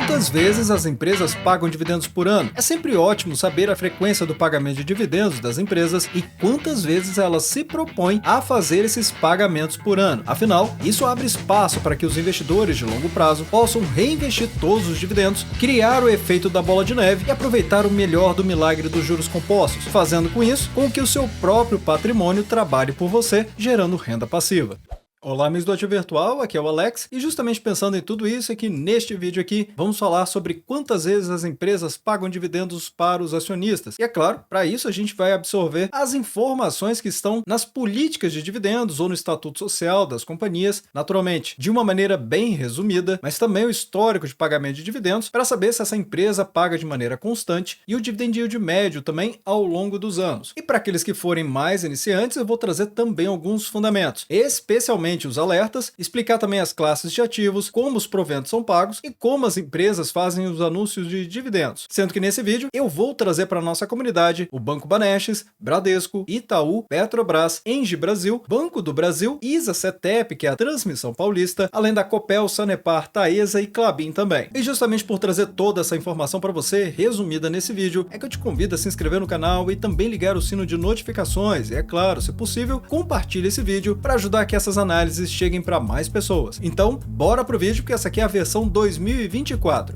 Quantas vezes as empresas pagam dividendos por ano? É sempre ótimo saber a frequência do pagamento de dividendos das empresas e quantas vezes elas se propõem a fazer esses pagamentos por ano. Afinal, isso abre espaço para que os investidores de longo prazo possam reinvestir todos os dividendos, criar o efeito da bola de neve e aproveitar o melhor do milagre dos juros compostos, fazendo com isso com que o seu próprio patrimônio trabalhe por você, gerando renda passiva. Olá, amigos do Ativo Virtual, aqui é o Alex, e justamente pensando em tudo isso aqui neste vídeo aqui, vamos falar sobre quantas vezes as empresas pagam dividendos para os acionistas. E é claro, para isso a gente vai absorver as informações que estão nas políticas de dividendos ou no estatuto social das companhias, naturalmente, de uma maneira bem resumida, mas também o histórico de pagamento de dividendos para saber se essa empresa paga de maneira constante e o dividend yield médio também ao longo dos anos. E para aqueles que forem mais iniciantes, eu vou trazer também alguns fundamentos, especialmente os alertas, explicar também as classes de ativos, como os proventos são pagos e como as empresas fazem os anúncios de dividendos. Sendo que nesse vídeo eu vou trazer para a nossa comunidade o Banco Banestes, Bradesco, Itaú, Petrobras, Engie Brasil, Banco do Brasil, ISA Cetep, que é a Transmissão Paulista, além da Copel, Sanepar, Taesa e Klabin também. E justamente por trazer toda essa informação para você, resumida nesse vídeo, é que eu te convido a se inscrever no canal e também ligar o sino de notificações. E é claro, se possível, compartilhe esse vídeo para ajudar que essas análises cheguem para mais pessoas. Então, bora pro vídeo, porque essa aqui é a versão 2024.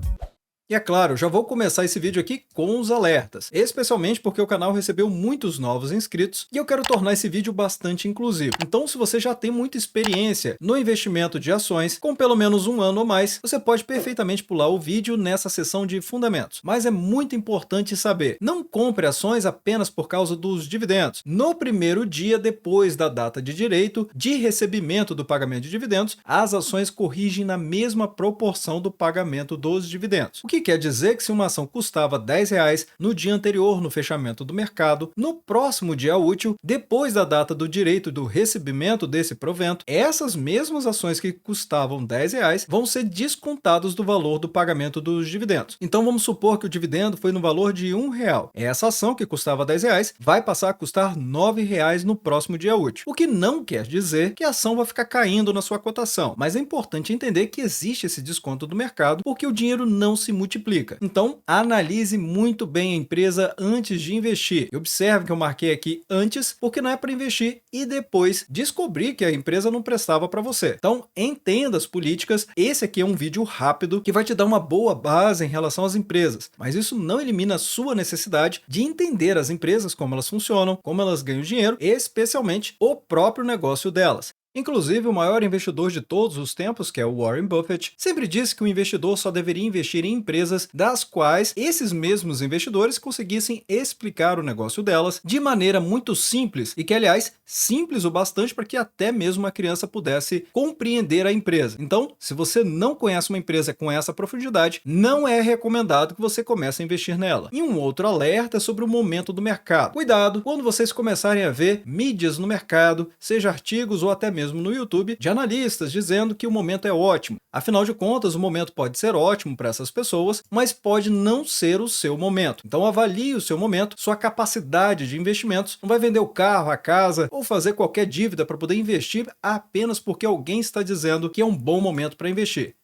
E é claro, já vou começar esse vídeo aqui com os alertas, especialmente porque o canal recebeu muitos novos inscritos e eu quero tornar esse vídeo bastante inclusivo. Então, se você já tem muita experiência no investimento de ações, com pelo menos um ano ou mais, você pode perfeitamente pular o vídeo nessa seção de fundamentos. Mas é muito importante saber, não compre ações apenas por causa dos dividendos. No primeiro dia depois da data de direito de recebimento do pagamento de dividendos, as ações corrigem na mesma proporção do pagamento dos dividendos. O que quer dizer que se uma ação custava R$10 no dia anterior no fechamento do mercado, no próximo dia útil, depois da data do direito do recebimento desse provento, essas mesmas ações que custavam R$10 vão ser descontadas do valor do pagamento dos dividendos. Então vamos supor que o dividendo foi no valor de R$1. Essa ação que custava R$10 vai passar a custar R$9 no próximo dia útil. O que não quer dizer que a ação vai ficar caindo na sua cotação, mas é importante entender que existe esse desconto do mercado porque o dinheiro não se multiplica. Então, analise muito bem a empresa antes de investir. E observe que eu marquei aqui antes, porque não é para investir e depois descobrir que a empresa não prestava para você. Então, entenda as políticas. Esse aqui é um vídeo rápido que vai te dar uma boa base em relação às empresas, mas isso não elimina a sua necessidade de entender as empresas, como elas funcionam, como elas ganham dinheiro, especialmente o próprio negócio delas. Inclusive, o maior investidor de todos os tempos, que é o Warren Buffett, sempre disse que o investidor só deveria investir em empresas das quais esses mesmos investidores conseguissem explicar o negócio delas de maneira muito simples e que, aliás, simples o bastante para que até mesmo uma criança pudesse compreender a empresa. Então, se você não conhece uma empresa com essa profundidade, não é recomendado que você comece a investir nela. E um outro alerta é sobre o momento do mercado. Cuidado quando vocês começarem a ver mídias no mercado, seja artigos ou até mesmo no YouTube, de analistas dizendo que o momento é ótimo. Afinal de contas, o momento pode ser ótimo para essas pessoas, mas pode não ser o seu momento. Então avalie o seu momento, sua capacidade de investimentos. Não vai vender o carro, a casa ou fazer qualquer dívida para poder investir apenas porque alguém está dizendo que é um bom momento para investir.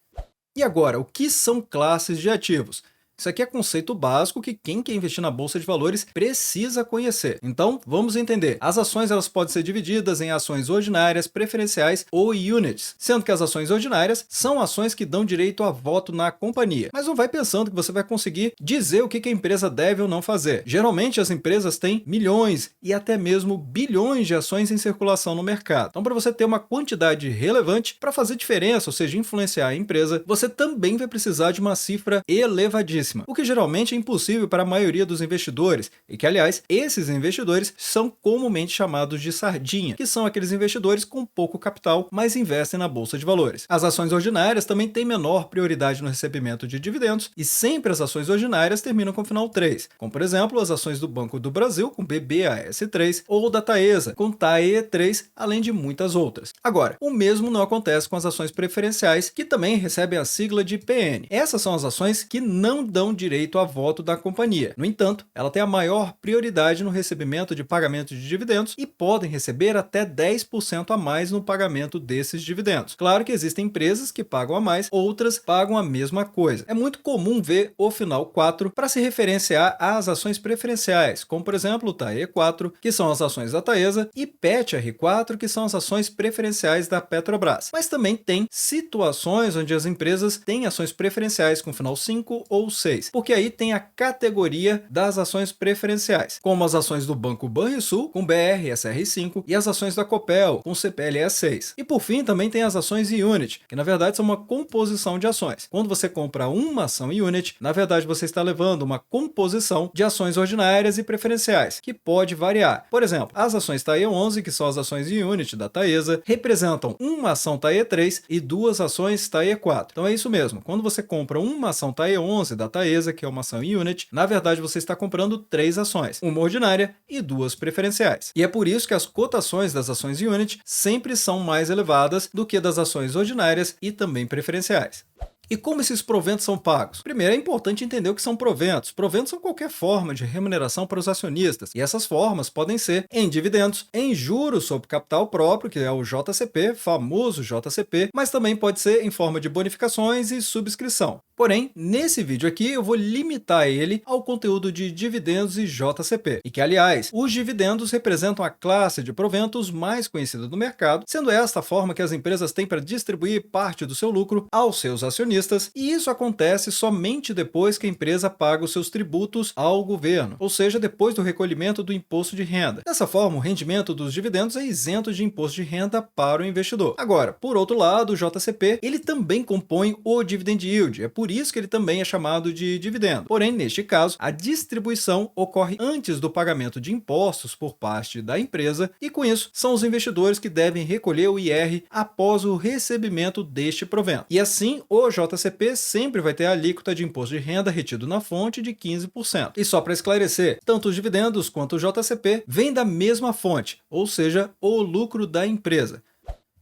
E agora, o que são classes de ativos? Isso aqui é conceito básico que quem quer investir na Bolsa de Valores precisa conhecer. Então, vamos entender. As ações elas podem ser divididas em ações ordinárias, preferenciais ou units, sendo que as ações ordinárias são ações que dão direito a voto na companhia. Mas não vai pensando que você vai conseguir dizer o que a empresa deve ou não fazer. Geralmente, as empresas têm milhões e até mesmo bilhões de ações em circulação no mercado. Então, para você ter uma quantidade relevante para fazer diferença, ou seja, influenciar a empresa, você também vai precisar de uma cifra elevadíssima, o que geralmente é impossível para a maioria dos investidores, e que, aliás, esses investidores são comumente chamados de sardinha, que são aqueles investidores com pouco capital, mas investem na Bolsa de Valores. As ações ordinárias também têm menor prioridade no recebimento de dividendos, e sempre as ações ordinárias terminam com final 3, como por exemplo as ações do Banco do Brasil, com BBAS3, ou da Taesa, com TAE3, além de muitas outras. Agora, o mesmo não acontece com as ações preferenciais, que também recebem a sigla de PN. Essas são as ações que não dão dão direito a voto da companhia. No entanto, ela tem a maior prioridade no recebimento de pagamento de dividendos e podem receber até 10% a mais no pagamento desses dividendos. Claro que existem empresas que pagam a mais, outras pagam a mesma coisa. É muito comum ver o final 4 para se referenciar às ações preferenciais, como por exemplo o TAE4, que são as ações da Taesa, e PETR4, que são as ações preferenciais da Petrobras. Mas também tem situações onde as empresas têm ações preferenciais com final 5 ou 6, porque aí tem a categoria das ações preferenciais, como as ações do Banco Banrisul com BR-SR5 e as ações da Copel com CPLE6. E por fim também tem as ações Unity, que na verdade são uma composição de ações. Quando você compra uma ação Unity, na verdade você está levando uma composição de ações ordinárias e preferenciais, que pode variar. Por exemplo, as ações TAE11, que são as ações Unity da Taesa, representam uma ação TAE3 e duas ações TAE4. Então é isso mesmo, quando você compra uma ação TAE11 da Taesa, que é uma ação Unity, na verdade você está comprando 3 ações, uma ordinária e 2 preferenciais. E é por isso que as cotações das ações Unity sempre são mais elevadas do que das ações ordinárias e também preferenciais. E como esses proventos são pagos? Primeiro, é importante entender o que são proventos. Proventos são qualquer forma de remuneração para os acionistas, e essas formas podem ser em dividendos, em juros sobre capital próprio, que é o JCP, famoso JCP, mas também pode ser em forma de bonificações e subscrição. Porém, nesse vídeo aqui eu vou limitar ele ao conteúdo de dividendos e JCP, e que, aliás, os dividendos representam a classe de proventos mais conhecida do mercado, sendo esta a forma que as empresas têm para distribuir parte do seu lucro aos seus acionistas, e isso acontece somente depois que a empresa paga os seus tributos ao governo, ou seja, depois do recolhimento do imposto de renda. Dessa forma, o rendimento dos dividendos é isento de imposto de renda para o investidor. Agora, por outro lado, o JCP, ele também compõe o dividend yield, é por isso que ele também é chamado de dividendo. Porém, neste caso, a distribuição ocorre antes do pagamento de impostos por parte da empresa, e com isso, são os investidores que devem recolher o IR após o recebimento deste provento. E assim, o JCP sempre vai ter a alíquota de imposto de renda retido na fonte de 15%. E só para esclarecer, tanto os dividendos quanto o JCP vêm da mesma fonte, ou seja, o lucro da empresa.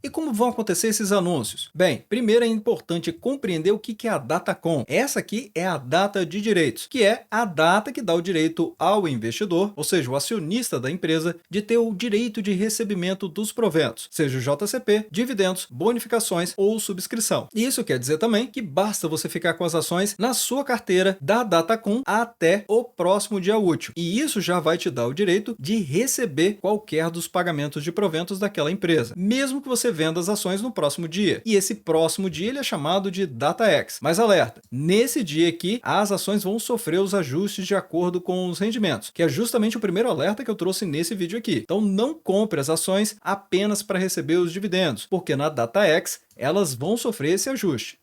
E como vão acontecer esses anúncios? Bem, primeiro é importante compreender o que é a Datacom. Essa aqui é a data de direitos, que é a data que dá o direito ao investidor, ou seja, o acionista da empresa, de ter o direito de recebimento dos proventos, seja o JCP, dividendos, bonificações ou subscrição. E isso quer dizer também que basta você ficar com as ações na sua carteira da Datacom até o próximo dia útil. E isso já vai te dar o direito de receber qualquer dos pagamentos de proventos daquela empresa, mesmo que você venda as ações no próximo dia. E esse próximo dia ele é chamado de DataX. Mas alerta, nesse dia aqui as ações vão sofrer os ajustes de acordo com os rendimentos, que é justamente o primeiro alerta que eu trouxe nesse vídeo aqui. Então não compre as ações apenas para receber os dividendos, porque na DataX elas vão sofrer esse ajuste.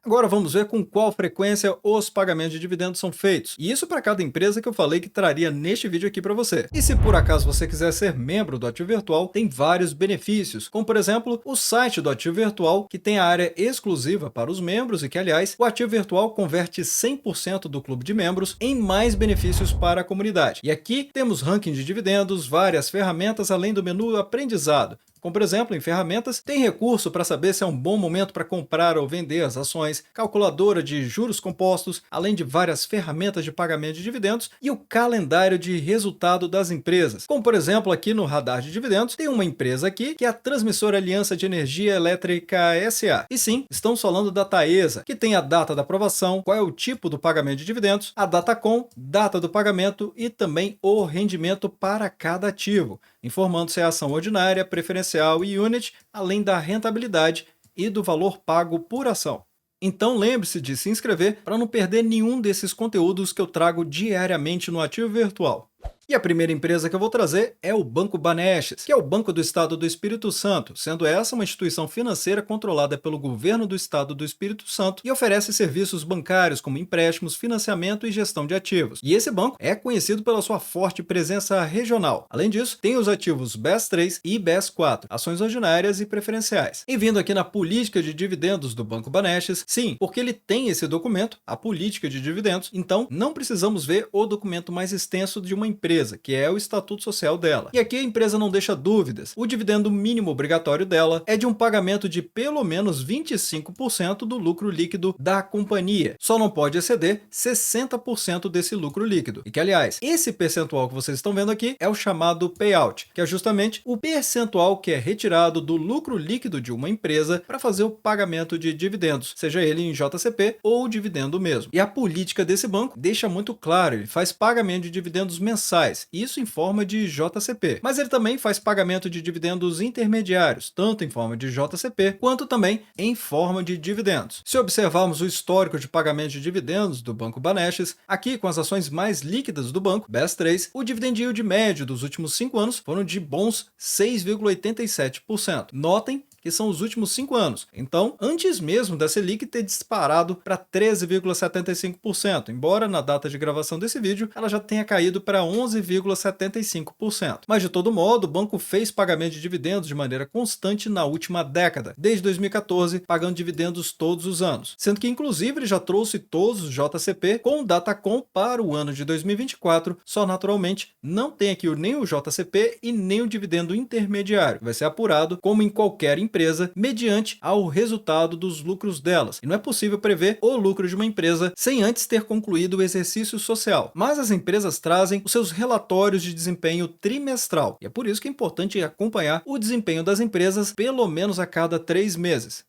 Agora vamos ver com qual frequência os pagamentos de dividendos são feitos. E isso para cada empresa que eu falei que traria neste vídeo aqui para você. E se por acaso você quiser ser membro do Ativo Virtual, tem vários benefícios, como por exemplo, o site do Ativo Virtual, que tem a área exclusiva para os membros e que, aliás, o Ativo Virtual converte 100% do clube de membros em mais benefícios para a comunidade. E aqui temos ranking de dividendos, várias ferramentas, além do menu aprendizado. Como, por exemplo, em ferramentas, tem recurso para saber se é um bom momento para comprar ou vender as ações, calculadora de juros compostos, além de várias ferramentas de pagamento de dividendos e o calendário de resultado das empresas. Como, por exemplo, aqui no radar de dividendos, tem uma empresa aqui que é a Transmissora Aliança de Energia Elétrica SA. E sim, estamos falando da Taesa, que tem a data da aprovação, qual é o tipo do pagamento de dividendos, a Datacom, data do pagamento e também o rendimento para cada ativo, informando se é ação ordinária, preferencial e unit, além da rentabilidade e do valor pago por ação. Então lembre-se de se inscrever para não perder nenhum desses conteúdos que eu trago diariamente no Ativo Virtual. E a primeira empresa que eu vou trazer é o Banco Banestes, que é o Banco do Estado do Espírito Santo, sendo essa uma instituição financeira controlada pelo governo do Estado do Espírito Santo e oferece serviços bancários como empréstimos, financiamento e gestão de ativos. E esse banco é conhecido pela sua forte presença regional. Além disso, tem os ativos BES3 e BES4, ações ordinárias e preferenciais. E vindo aqui na política de dividendos do Banco Banestes, sim, porque ele tem esse documento, a política de dividendos, então não precisamos ver o documento mais extenso de uma empresa. empresa, que é o estatuto social dela. E aqui a empresa não deixa dúvidas. O dividendo mínimo obrigatório dela é de um pagamento de pelo menos 25% do lucro líquido da companhia. Só não pode exceder 60% desse lucro líquido. E que, aliás, esse percentual que vocês estão vendo aqui é o chamado payout, que é justamente o percentual que é retirado do lucro líquido de uma empresa para fazer o pagamento de dividendos, seja ele em JCP ou dividendo mesmo. E a política desse banco deixa muito claro, ele faz pagamento de dividendos mensais, isso em forma de JCP. Mas ele também faz pagamento de dividendos intermediários, tanto em forma de JCP, quanto também em forma de dividendos. Se observarmos o histórico de pagamento de dividendos do Banco Banestes, aqui com as ações mais líquidas do banco, BES3, o dividend yield médio dos últimos 5 anos foram de bons 6,87%. Notem que são os últimos 5 anos. Então, antes mesmo da Selic ter disparado para 13,75%, embora na data de gravação desse vídeo ela já tenha caído para 11,75%. Mas de todo modo, o banco fez pagamento de dividendos de maneira constante na última década, desde 2014, pagando dividendos todos os anos, sendo que inclusive ele já trouxe todos os JCP com Datacom para o ano de 2024, só naturalmente não tem aqui nem o JCP e nem o dividendo intermediário, que vai ser apurado como em qualquer empresa mediante ao resultado dos lucros delas. E não é possível prever o lucro de uma empresa sem antes ter concluído o exercício social. Mas as empresas trazem os seus relatórios de desempenho trimestral. E é por isso que é importante acompanhar o desempenho das empresas pelo menos a cada 3 meses.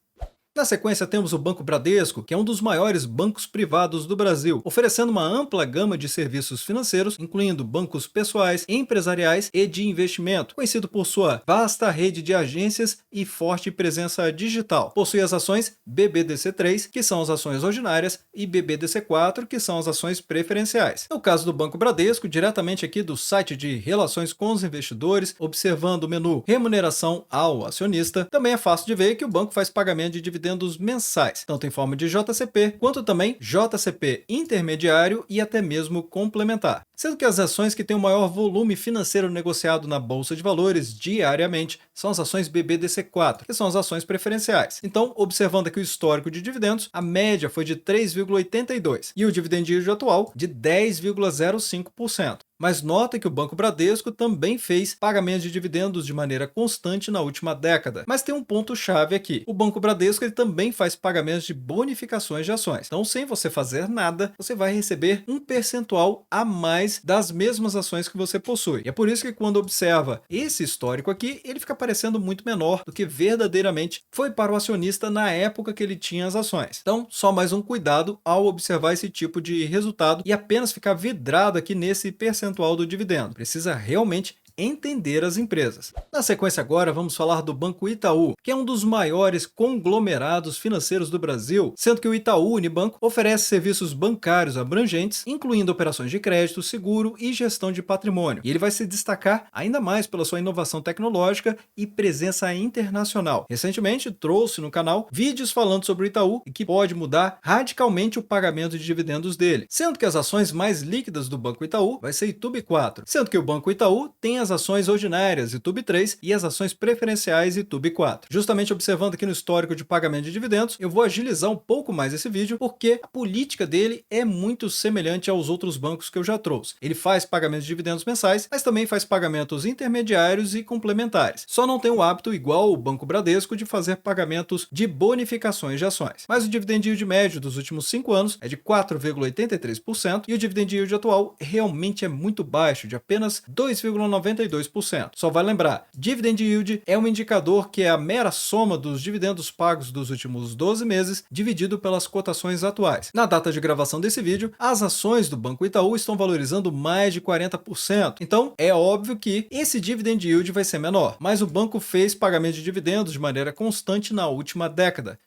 Na sequência temos o Banco Bradesco, que é um dos maiores bancos privados do Brasil, oferecendo uma ampla gama de serviços financeiros, incluindo bancos pessoais, empresariais e de investimento, conhecido por sua vasta rede de agências e forte presença digital. Possui as ações BBDC3, que são as ações ordinárias, e BBDC4, que são as ações preferenciais. No caso do Banco Bradesco, diretamente aqui do site de Relações com os Investidores, observando o menu Remuneração ao Acionista, também é fácil de ver que o banco faz pagamento de dividendos mensais, tanto em forma de JCP, quanto também JCP intermediário e até mesmo complementar. Sendo que as ações que têm o maior volume financeiro negociado na Bolsa de Valores diariamente são as ações BBDC4, que são as ações preferenciais. Então, observando aqui o histórico de dividendos, a média foi de 3,82% e o dividend yield atual de 10,05%. Mas nota que o Banco Bradesco também fez pagamento de dividendos de maneira constante na última década. Mas tem um ponto-chave aqui. O Banco Bradesco ele também faz pagamentos de bonificações de ações. Então, sem você fazer nada, você vai receber um percentual a mais das mesmas ações que você possui. E é por isso que quando observa esse histórico aqui, ele fica parecendo muito menor do que verdadeiramente foi para o acionista na época que ele tinha as ações. Então, só mais um cuidado ao observar esse tipo de resultado e apenas ficar vidrado aqui nesse percentual do dividendo. Precisa realmente entender as empresas. Na sequência agora vamos falar do Banco Itaú, que é um dos maiores conglomerados financeiros do Brasil, sendo que o Itaú Unibanco oferece serviços bancários abrangentes, incluindo operações de crédito, seguro e gestão de patrimônio. E ele vai se destacar ainda mais pela sua inovação tecnológica e presença internacional. Recentemente trouxe no canal vídeos falando sobre o Itaú e que pode mudar radicalmente o pagamento de dividendos dele, sendo que as ações mais líquidas do Banco Itaú vai ser Itub 4, sendo que o Banco Itaú tem as ações ordinárias Itub 3 e as ações preferenciais Itub 4. Justamente observando aqui no histórico de pagamento de dividendos, eu vou agilizar um pouco mais esse vídeo porque a política dele é muito semelhante aos outros bancos que eu já trouxe. Ele faz pagamentos de dividendos mensais, mas também faz pagamentos intermediários e complementares. Só não tem o hábito igual o Banco Bradesco de fazer pagamentos de bonificações de ações. Mas o dividend yield médio dos últimos 5 anos é de 4,83% e o dividend yield atual realmente é muito baixo, de apenas 2,92%. Só vai lembrar, dividend yield é um indicador que é a mera soma dos dividendos pagos dos últimos 12 meses dividido pelas cotações atuais. Na data de gravação desse vídeo, as ações do Banco Itaú estão valorizando mais de 40%. Então, é óbvio que esse dividend yield vai ser menor, mas o banco fez pagamento de dividendos de maneira constante na última década.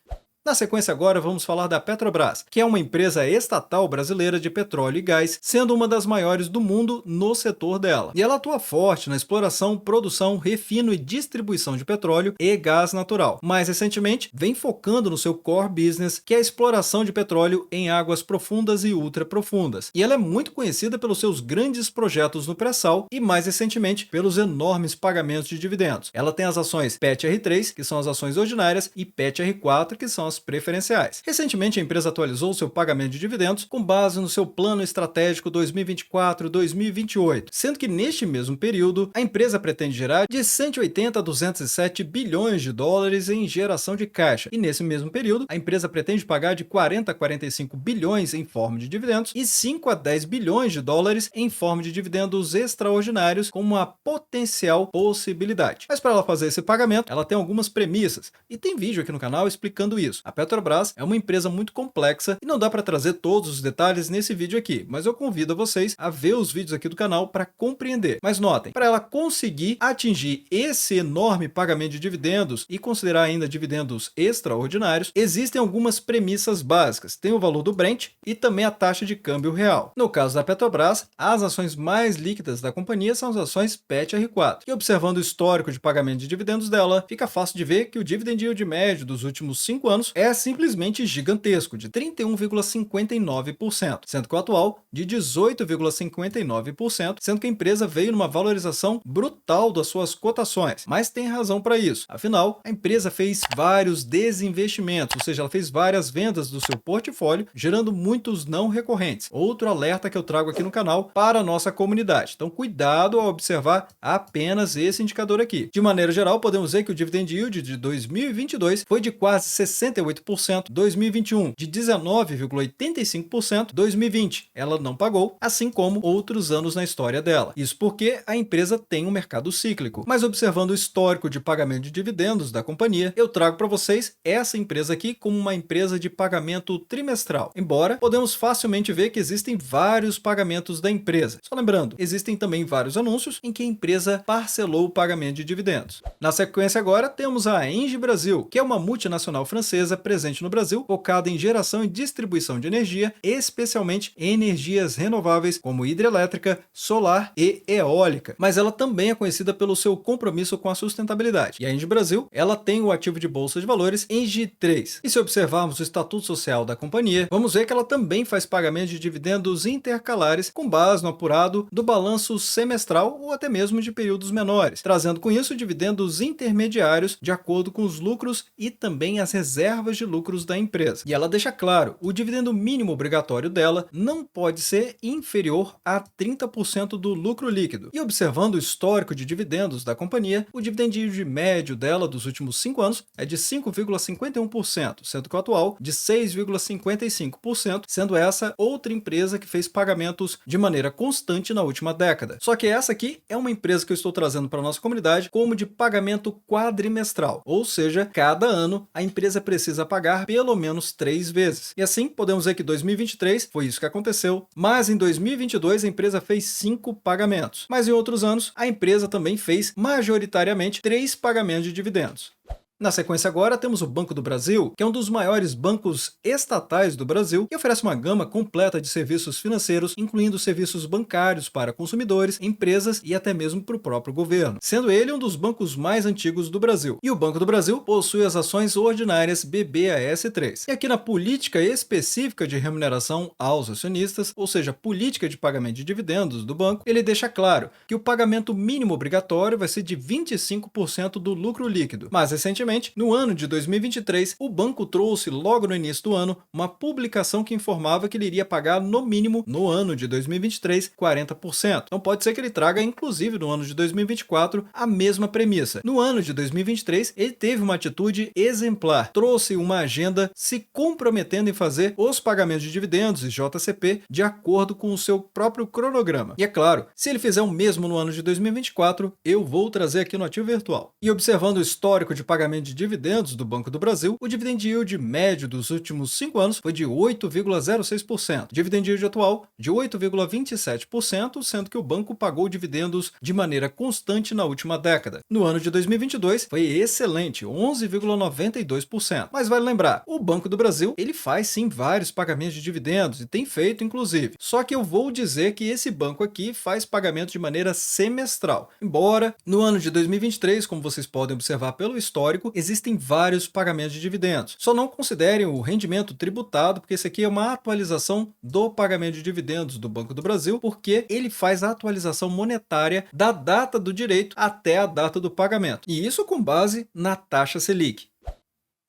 Na sequência agora vamos falar da Petrobras, que é uma empresa estatal brasileira de petróleo e gás, sendo uma das maiores do mundo no setor dela. E ela atua forte na exploração, produção, refino e distribuição de petróleo e gás natural. Mais recentemente, vem focando no seu core business, que é a exploração de petróleo em águas profundas e ultraprofundas. E ela é muito conhecida pelos seus grandes projetos no pré-sal e mais recentemente pelos enormes pagamentos de dividendos. Ela tem as ações PET-R3, que são as ações ordinárias, e PET-R4, que são as preferenciais. Recentemente, a empresa atualizou seu pagamento de dividendos com base no seu plano estratégico 2024-2028, sendo que neste mesmo período, a empresa pretende gerar de 180 a 207 bilhões de dólares em geração de caixa. E nesse mesmo período, a empresa pretende pagar de 40 a 45 bilhões em forma de dividendos e 5 a 10 bilhões de dólares em forma de dividendos extraordinários como uma potencial possibilidade. Mas para ela fazer esse pagamento, ela tem algumas premissas e tem vídeo aqui no canal explicando isso. A Petrobras é uma empresa muito complexa e não dá para trazer todos os detalhes nesse vídeo aqui, mas eu convido vocês a ver os vídeos aqui do canal para compreender. Mas notem, para ela conseguir atingir esse enorme pagamento de dividendos e considerar ainda dividendos extraordinários, existem algumas premissas básicas. Tem o valor do Brent e também a taxa de câmbio real. No caso da Petrobras, as ações mais líquidas da companhia são as ações PET-R4. E observando o histórico de pagamento de dividendos dela, fica fácil de ver que o dividend yield médio dos últimos 5 anos é simplesmente gigantesco, de 31,59%, sendo que o atual de 18,59%, sendo que a empresa veio numa valorização brutal das suas cotações. Mas tem razão para isso. Afinal, a empresa fez vários desinvestimentos, ou seja, ela fez várias vendas do seu portfólio, gerando muitos não recorrentes. Outro alerta que eu trago aqui no canal para a nossa comunidade. Então, cuidado ao observar apenas esse indicador aqui. De maneira geral, podemos dizer que o dividend yield de 2022 foi de quase 68%, 2021 de 19,85%, 2020 ela não pagou, assim como outros anos na história dela. Isso porque a empresa tem um mercado cíclico. Mas observando o histórico de pagamento de dividendos da companhia, eu trago para vocês essa empresa aqui como uma empresa de pagamento trimestral. Embora podemos facilmente ver que existem vários pagamentos da empresa. Só lembrando, existem também vários anúncios em que a empresa parcelou o pagamento de dividendos. Na sequência agora temos a Engie Brasil, que é uma multinacional francesa presente no Brasil, focada em geração e distribuição de energia, especialmente em energias renováveis como hidrelétrica, solar e eólica. Mas ela também é conhecida pelo seu compromisso com a sustentabilidade. E a Engie Brasil, ela tem o ativo de bolsa de valores Engie 3. E se observarmos o estatuto social da companhia, vamos ver que ela também faz pagamento de dividendos intercalares com base no apurado do balanço semestral ou até mesmo de períodos menores, trazendo com isso dividendos intermediários de acordo com os lucros e também as reservas de lucros da empresa. E ela deixa claro, o dividendo mínimo obrigatório dela não pode ser inferior a 30% do lucro líquido. E observando o histórico de dividendos da companhia, o dividend yield médio dela dos últimos 5 anos é de 5,51%, sendo que o atual de 6,55%, sendo essa outra empresa que fez pagamentos de maneira constante na última década. Só que essa aqui é uma empresa que eu estou trazendo para a nossa comunidade como de pagamento quadrimestral, ou seja, cada ano a empresa precisa pagar pelo menos 3 vezes. E assim, podemos dizer que 2023 foi isso que aconteceu, mas em 2022 a empresa fez 5 pagamentos. Mas em outros anos, a empresa também fez majoritariamente 3 pagamentos de dividendos. Na sequência agora temos o Banco do Brasil, que é um dos maiores bancos estatais do Brasil e oferece uma gama completa de serviços financeiros, incluindo serviços bancários para consumidores, empresas e até mesmo para o próprio governo, sendo ele um dos bancos mais antigos do Brasil. E o Banco do Brasil possui as ações ordinárias BBAS3. E aqui na política específica de remuneração aos acionistas, ou seja, política de pagamento de dividendos do banco, ele deixa claro que o pagamento mínimo obrigatório vai ser de 25% do lucro líquido. Mas recentemente, no ano de 2023, o banco trouxe logo no início do ano uma publicação que informava que ele iria pagar no mínimo no ano de 2023 40%. Então pode ser que ele traga inclusive no ano de 2024 a mesma premissa. No ano de 2023, ele teve uma atitude exemplar, trouxe uma agenda se comprometendo em fazer os pagamentos de dividendos e JCP de acordo com o seu próprio cronograma. E é claro, se ele fizer o mesmo no ano de 2024, eu vou trazer aqui no Ativo Virtual. E observando o histórico de pagamento de dividendos do Banco do Brasil, o dividend yield médio dos últimos 5 anos foi de 8,06%. Dividend yield atual de 8,27%, sendo que o banco pagou dividendos de maneira constante na última década. No ano de 2022 foi excelente, 11,92%. Mas vale lembrar, o Banco do Brasil, ele faz sim vários pagamentos de dividendos e tem feito inclusive. Só que eu vou dizer que esse banco aqui faz pagamento de maneira semestral. Embora no ano de 2023, como vocês podem observar pelo histórico, existem vários pagamentos de dividendos. Só não considerem o rendimento tributado, porque esse aqui é uma atualização do pagamento de dividendos do Banco do Brasil, porque ele faz a atualização monetária da data do direito até a data do pagamento. E isso com base na taxa Selic.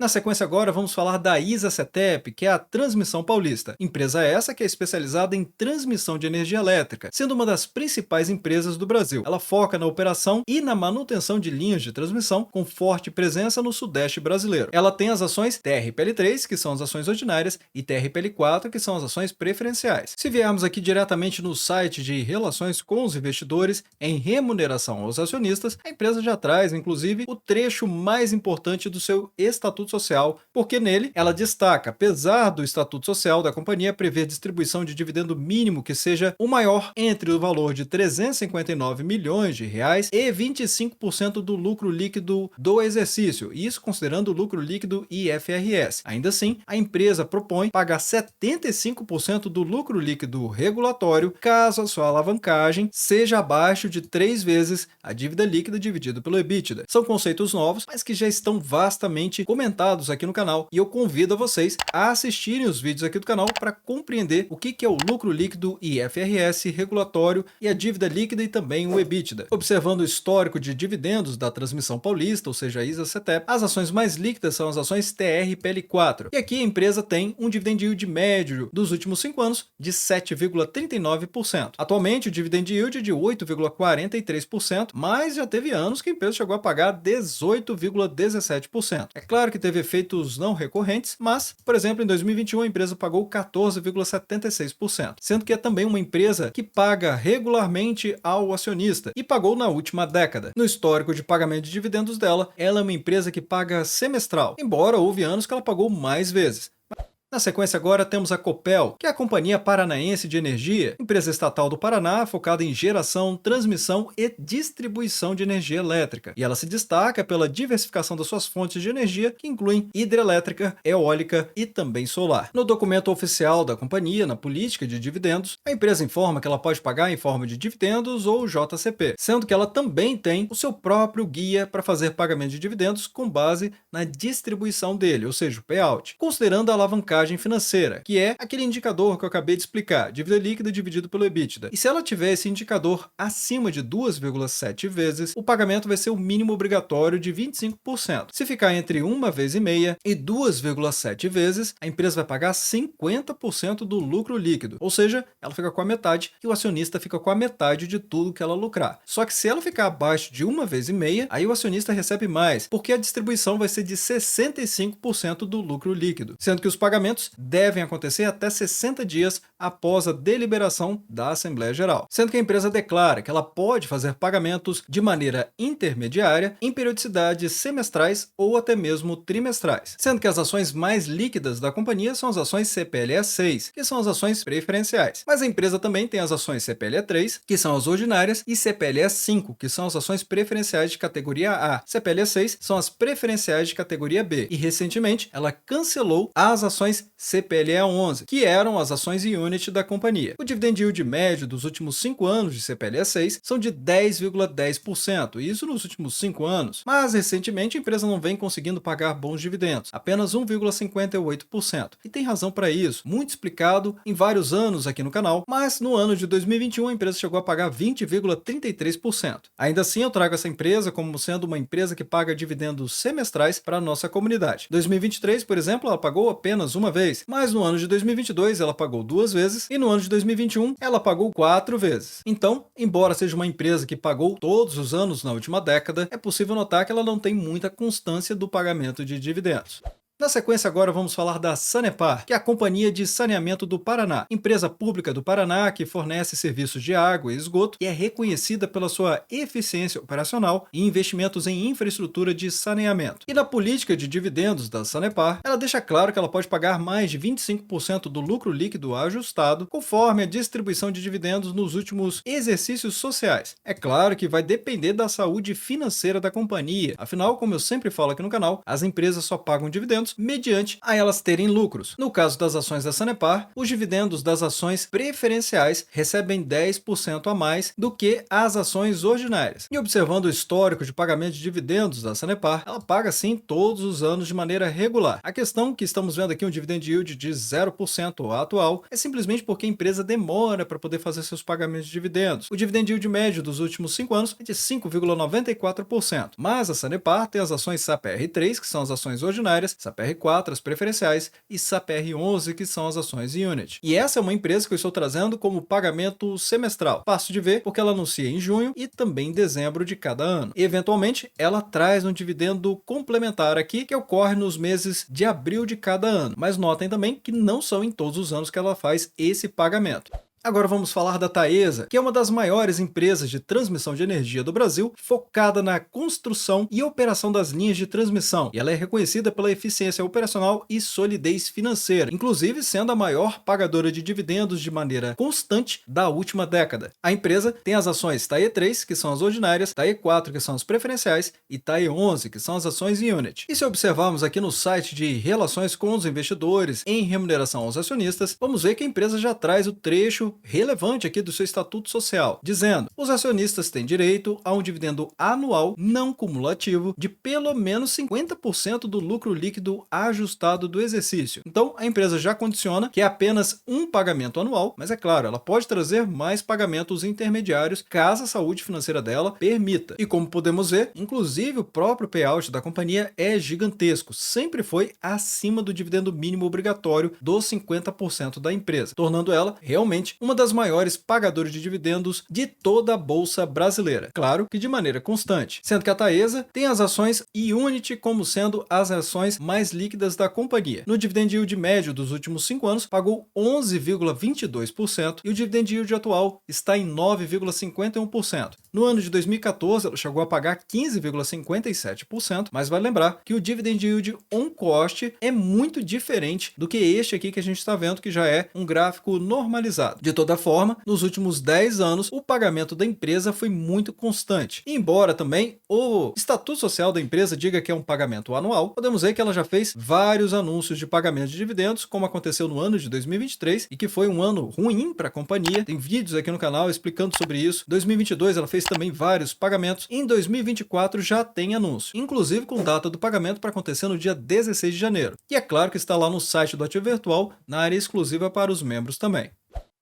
Na sequência agora vamos falar da ISA-CETEP, que é a Transmissão Paulista. Empresa essa que é especializada em transmissão de energia elétrica, sendo uma das principais empresas do Brasil. Ela foca na operação e na manutenção de linhas de transmissão com forte presença no sudeste brasileiro. Ela tem as ações TRPL3, que são as ações ordinárias, e TRPL4, que são as ações preferenciais. Se viermos aqui diretamente no site de relações com os investidores em remuneração aos acionistas, a empresa já traz, inclusive, o trecho mais importante do seu estatuto social, porque nele ela destaca, apesar do estatuto social da companhia prever distribuição de dividendo mínimo que seja o maior entre o valor de 359 milhões de reais e 25% do lucro líquido do exercício, isso considerando o lucro líquido IFRS. Ainda assim, a empresa propõe pagar 75% do lucro líquido regulatório caso a sua alavancagem seja abaixo de 3 vezes a dívida líquida dividido pelo EBITDA. São conceitos novos, mas que já estão vastamente comentados aqui no canal, e eu convido a vocês a assistirem os vídeos aqui do canal para compreender o que é o lucro líquido IFRS regulatório e a dívida líquida e também o EBITDA. Observando o histórico de dividendos da Transmissão Paulista, ou seja, a ISA-CETEP, as ações mais líquidas são as ações TRPL4. E aqui a empresa tem um dividend yield médio dos últimos 5 anos de 7,39%. Atualmente o dividend yield é de 8,43%, mas já teve anos que a empresa chegou a pagar 18,17%. É claro que teve efeitos não recorrentes, mas, por exemplo, em 2021 a empresa pagou 14,76%, sendo que é também uma empresa que paga regularmente ao acionista e pagou na última década. No histórico de pagamento de dividendos dela, ela é uma empresa que paga semestral, embora houve anos que ela pagou mais vezes. Na sequência agora temos a Copel, que é a Companhia Paranaense de Energia, empresa estatal do Paraná focada em geração, transmissão e distribuição de energia elétrica. E ela se destaca pela diversificação das suas fontes de energia, que incluem hidrelétrica, eólica e também solar. No documento oficial da companhia, na política de dividendos, a empresa informa que ela pode pagar em forma de dividendos ou JCP, sendo que ela também tem o seu próprio guia para fazer pagamento de dividendos com base na distribuição dele, ou seja, o payout, considerando a alavancagem financeira, que é aquele indicador que eu acabei de explicar, dívida líquida dividido pelo EBITDA. E se ela tiver esse indicador acima de 2,7 vezes, o pagamento vai ser o mínimo obrigatório de 25%. Se ficar entre 1,5 e 2,7 vezes, a empresa vai pagar 50% do lucro líquido, ou seja, ela fica com a metade e o acionista fica com a metade de tudo que ela lucrar. Só que se ela ficar abaixo de 1,5, aí o acionista recebe mais, porque a distribuição vai ser de 65% do lucro líquido, sendo que os pagamentos devem acontecer até 60 dias após a deliberação da Assembleia Geral, sendo que a empresa declara que ela pode fazer pagamentos de maneira intermediária em periodicidades semestrais ou até mesmo trimestrais, sendo que as ações mais líquidas da companhia são as ações CPLE6, que são as ações preferenciais, mas a empresa também tem as ações CPLE3, que são as ordinárias, e CPLE5, que são as ações preferenciais de categoria A. CPLE6 são as preferenciais de categoria B, e recentemente ela cancelou as ações CPLE11, que eram as ações unit da companhia. O dividend yield médio dos últimos 5 anos de CPLE6 são de 10,10%, isso nos últimos 5 anos, mas recentemente a empresa não vem conseguindo pagar bons dividendos, apenas 1,58%. E tem razão para isso, muito explicado em vários anos aqui no canal, mas no ano de 2021 a empresa chegou a pagar 20,33%. Ainda assim eu trago essa empresa como sendo uma empresa que paga dividendos semestrais para a nossa comunidade. Em 2023, por exemplo, ela pagou apenas uma vez, mas no ano de 2022 ela pagou 2 vezes e no ano de 2021 ela pagou 4 vezes. Então, embora seja uma empresa que pagou todos os anos na última década, é possível notar que ela não tem muita constância do pagamento de dividendos. Na sequência agora vamos falar da Sanepar, que é a Companhia de Saneamento do Paraná, empresa pública do Paraná que fornece serviços de água e esgoto e é reconhecida pela sua eficiência operacional e investimentos em infraestrutura de saneamento. E na política de dividendos da Sanepar, ela deixa claro que ela pode pagar mais de 25% do lucro líquido ajustado conforme a distribuição de dividendos nos últimos exercícios sociais. É claro que vai depender da saúde financeira da companhia, afinal, como eu sempre falo aqui no canal, as empresas só pagam dividendos dividendos mediante a elas terem lucros. No caso das ações da Sanepar, os dividendos das ações preferenciais recebem 10% a mais do que as ações ordinárias. E observando o histórico de pagamento de dividendos da Sanepar, ela paga sim todos os anos de maneira regular. A questão que estamos vendo aqui um dividend yield de 0% atual é simplesmente porque a empresa demora para poder fazer seus pagamentos de dividendos. O dividend yield médio dos últimos 5 anos é de 5,94%, mas a Sanepar tem as ações SAPR3, que são as ações ordinárias, SAPR4, as preferenciais, e SAPR11, que são as ações unit. E essa é uma empresa que eu estou trazendo como pagamento semestral. Fácil de ver porque ela anuncia em junho e também em dezembro de cada ano. E, eventualmente, ela traz um dividendo complementar aqui que ocorre nos meses de abril de cada ano. Mas notem também que não são em todos os anos que ela faz esse pagamento. Agora vamos falar da Taesa, que é uma das maiores empresas de transmissão de energia do Brasil, focada na construção e operação das linhas de transmissão, e ela é reconhecida pela eficiência operacional e solidez financeira, inclusive sendo a maior pagadora de dividendos de maneira constante da última década. A empresa tem as ações TAE3, que são as ordinárias, TAE4, que são as preferenciais, e TAE11, que são as ações unit. E se observarmos aqui no site de relações com os investidores em remuneração aos acionistas, vamos ver que a empresa já traz o trecho relevante aqui do seu estatuto social, dizendo: os acionistas têm direito a um dividendo anual não cumulativo de pelo menos 50% do lucro líquido ajustado do exercício. Então, a empresa já condiciona que é apenas um pagamento anual, mas é claro, ela pode trazer mais pagamentos intermediários caso a saúde financeira dela permita. E como podemos ver, inclusive o próprio payout da companhia é gigantesco, sempre foi acima do dividendo mínimo obrigatório dos 50% da empresa, tornando ela realmente uma das maiores pagadoras de dividendos de toda a bolsa brasileira. Claro que de maneira constante, sendo que a Taesa tem as ações Unity como sendo as ações mais líquidas da companhia. No dividend yield médio dos últimos 5 anos, pagou 11,22% e o dividend yield atual está em 9,51%. No ano de 2014, ela chegou a pagar 15,57%, mas vale lembrar que o dividend yield on cost é muito diferente do que este aqui que a gente está vendo, que já é um gráfico normalizado. De toda forma, nos últimos 10 anos, o pagamento da empresa foi muito constante. Embora também o estatuto social da empresa diga que é um pagamento anual, podemos ver que ela já fez vários anúncios de pagamento de dividendos, como aconteceu no ano de 2023, e que foi um ano ruim para a companhia. Tem vídeos aqui no canal explicando sobre isso. Em 2022, ela fez também vários pagamentos. Em 2024, já tem anúncio, inclusive com data do pagamento para acontecer no dia 16 de janeiro. E é claro que está lá no site do Ativo Virtual, na área exclusiva para os membros também.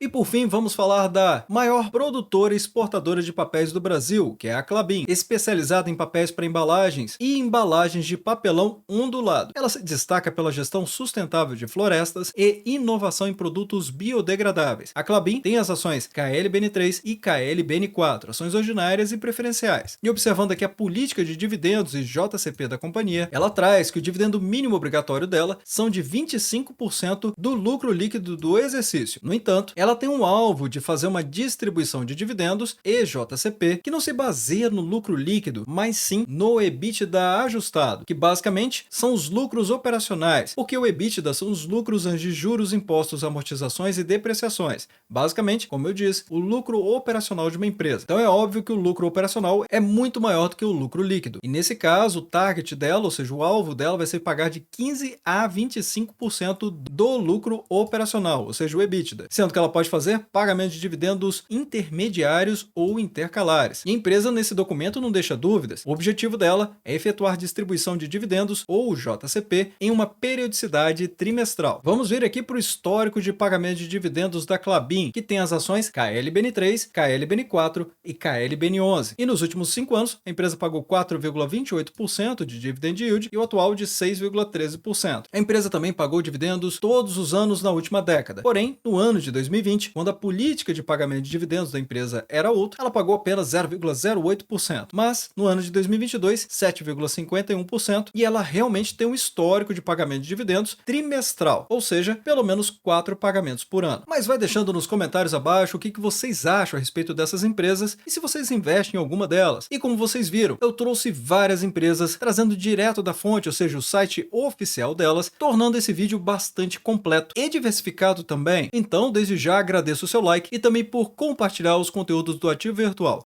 E por fim, vamos falar da maior produtora e exportadora de papéis do Brasil, que é a Klabin, especializada em papéis para embalagens e embalagens de papelão ondulado. Ela se destaca pela gestão sustentável de florestas e inovação em produtos biodegradáveis. A Klabin tem as ações KLBN3 e KLBN4, ações ordinárias e preferenciais. E observando aqui a política de dividendos e JCP da companhia, ela traz que o dividendo mínimo obrigatório dela são de 25% do lucro líquido do exercício. No entanto, ela tem um alvo de fazer uma distribuição de dividendos e JCP que não se baseia no lucro líquido, mas sim no EBITDA ajustado, que basicamente são os lucros operacionais, porque o EBITDA são os lucros antes de juros, impostos, amortizações e depreciações. Basicamente, como eu disse, o lucro operacional de uma empresa. Então é óbvio que o lucro operacional é muito maior do que o lucro líquido. E nesse caso, o target dela, ou seja, o alvo dela vai ser pagar de 15 a 25% do lucro operacional, ou seja, o EBITDA, sendo que ela pode fazer pagamento de dividendos intermediários ou intercalares. E a empresa nesse documento não deixa dúvidas. O objetivo dela é efetuar distribuição de dividendos ou JCP em uma periodicidade trimestral. Vamos ver aqui para o histórico de pagamento de dividendos da Klabin, que tem as ações KLBN3, KLBN4 e KLBN11. E nos últimos 5 anos, a empresa pagou 4,28% de dividend yield e o atual de 6,13%. A empresa também pagou dividendos todos os anos na última década. Porém, no ano de 2020, quando a política de pagamento de dividendos da empresa era outra, ela pagou apenas 0,08%. Mas, no ano de 2022, 7,51%, e ela realmente tem um histórico de pagamento de dividendos trimestral, ou seja, pelo menos 4 pagamentos por ano. Mas vai deixando nos comentários abaixo o que vocês acham a respeito dessas empresas e se vocês investem em alguma delas. E como vocês viram, eu trouxe várias empresas trazendo direto da fonte, ou seja, o site oficial delas, tornando esse vídeo bastante completo e diversificado também. Então, desde já agradeço o seu like e também por compartilhar os conteúdos do Ativo Virtual.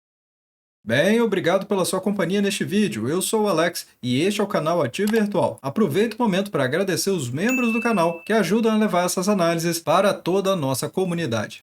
Bem, obrigado pela sua companhia neste vídeo. Eu sou o Alex e este é o canal Ativo Virtual. Aproveito o momento para agradecer os membros do canal que ajudam a levar essas análises para toda a nossa comunidade.